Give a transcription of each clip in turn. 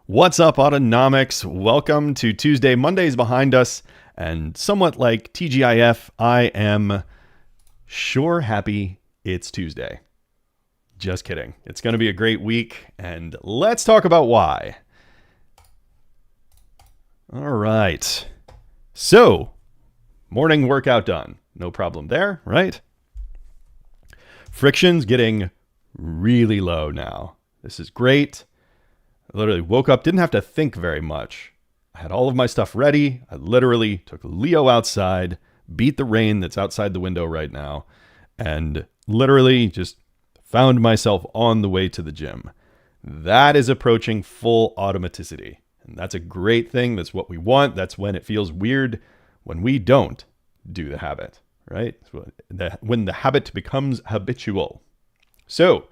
What's up, Autonomics? Welcome to Tuesday. Monday's behind us, and somewhat like TGIF, I am sure happy it's Tuesday. Just kidding. It's going to be a great week, and let's talk about why. All right. So, morning workout done. No problem there, right? Friction's getting really low now. This is great. I literally woke up, didn't have to think very much. I had all of my stuff ready. I literally took Leo outside, beat the rain that's outside the window right now, and literally just found myself on the way to the gym. That is approaching full automaticity. And that's a great thing. That's what we want. That's when it feels weird when we don't do the habit, right? When the habit becomes habitual. So,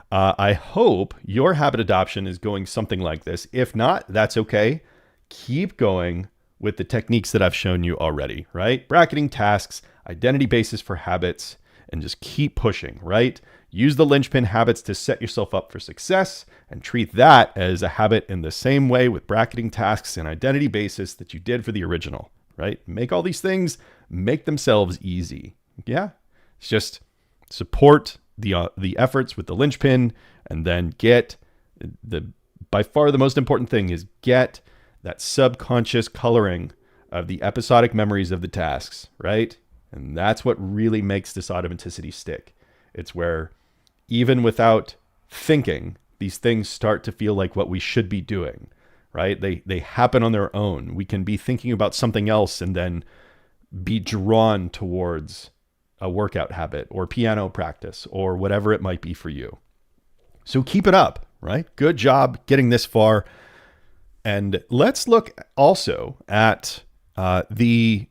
I hope your habit adoption is going something like this. If not, that's okay. Keep going with the techniques that I've shown you already, right? Bracketing tasks, identity basis for habits, and just keep pushing, right? Use the linchpin habits to set yourself up for success and treat that as a habit in the same way with bracketing tasks and identity basis that you did for the original, right? Make all these things, make themselves easy. Yeah. It's just support the efforts with the linchpin, and then get by far the most important thing is get that subconscious coloring of the episodic memories of the tasks, right? And that's what really makes this automaticity stick. It's where even without thinking, these things start to feel like what we should be doing, right? They happen on their own. We can be thinking about something else and then be drawn towards a workout habit or piano practice or whatever it might be for you. So keep it up, right? Good job getting this far. And let's look also at the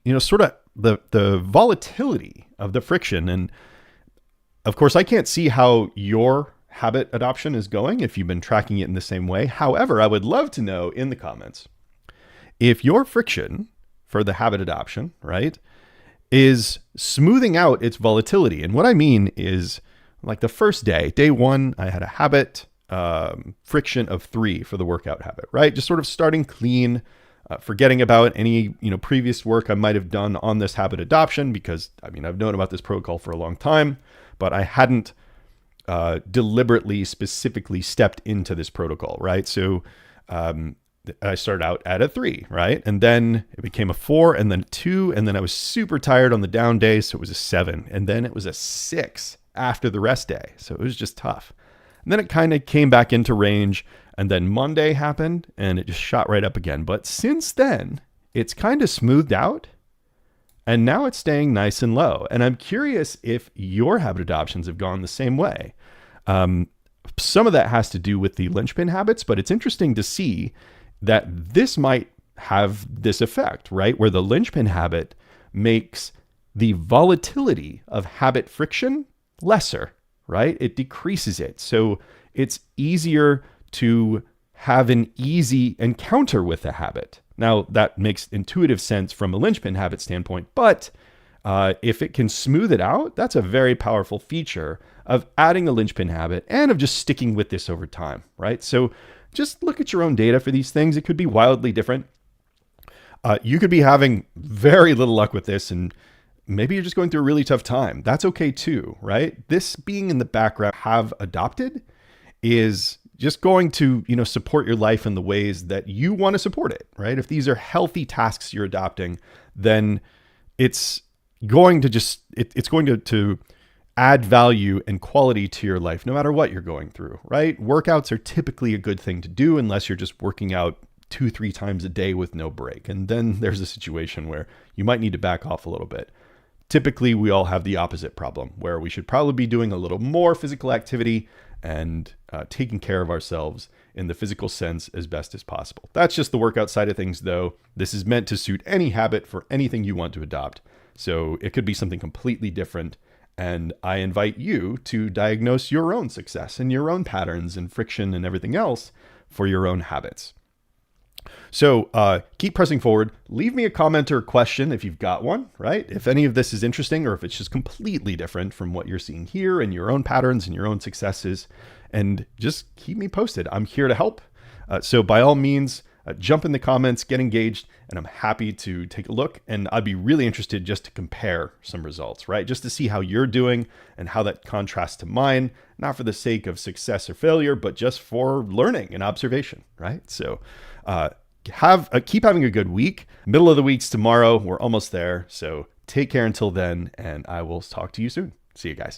volatility of the friction. And of course, I can't see how your habit adoption is going if you've been tracking it in the same way. However, I would love to know in the comments if your friction for the habit adoption, right, is smoothing out its volatility. And what I mean is, like the first day one, I had a habit friction of 3 for the workout habit, right? Just sort of starting clean, forgetting about any previous work I might have done on this habit adoption, because I've known about this protocol for a long time, but I hadn't deliberately, specifically stepped into this protocol, right? So I started out at a 3, right? And then it became a 4 and then a 2. And then I was super tired on the down day. So it was a 7. And then it was a 6 after the rest day. So it was just tough. And then it kind of came back into range. And then Monday happened and it just shot right up again. But since then, it's kind of smoothed out. And now it's staying nice and low. And I'm curious if your habit adoptions have gone the same way. Some of that has to do with the linchpin habits, but it's interesting to see that this might have this effect, right? Where the linchpin habit makes the volatility of habit friction lesser, right? It decreases it. So it's easier to have an easy encounter with the habit. Now, that makes intuitive sense from a linchpin habit standpoint, but if it can smooth it out, that's a very powerful feature of adding a linchpin habit and of just sticking with this over time, right? So just look at your own data for these things. It could be wildly different. You could be having very little luck with this, and maybe you're just going through a really tough time. That's okay too, right? This being in the background, have adopted, is just going to, support your life in the ways that you want to support it, right? If these are healthy tasks you're adopting, then it's going to it's going to add value and quality to your life, no matter what you're going through, right? Workouts are typically a good thing to do unless you're just working out 2-3 times a day with no break. And then there's a situation where you might need to back off a little bit. Typically, we all have the opposite problem where we should probably be doing a little more physical activity and taking care of ourselves in the physical sense as best as possible. That's just the workout side of things, though. This is meant to suit any habit for anything you want to adopt. So it could be something completely different. And I invite you to diagnose your own success and your own patterns and friction and everything else for your own habits. So keep pressing forward. Leave me a comment or a question if you've got one, right? If any of this is interesting or if it's just completely different from what you're seeing here and your own patterns and your own successes, and just keep me posted. I'm here to help. So by all means, jump in the comments, get engaged, and I'm happy to take a look. And I'd be really interested just to compare some results, right? Just to see how you're doing and how that contrasts to mine, not for the sake of success or failure, but just for learning and observation, right? So keep having a good week. Middle of the week's tomorrow. We're almost there. So take care until then, and I will talk to you soon. See you guys.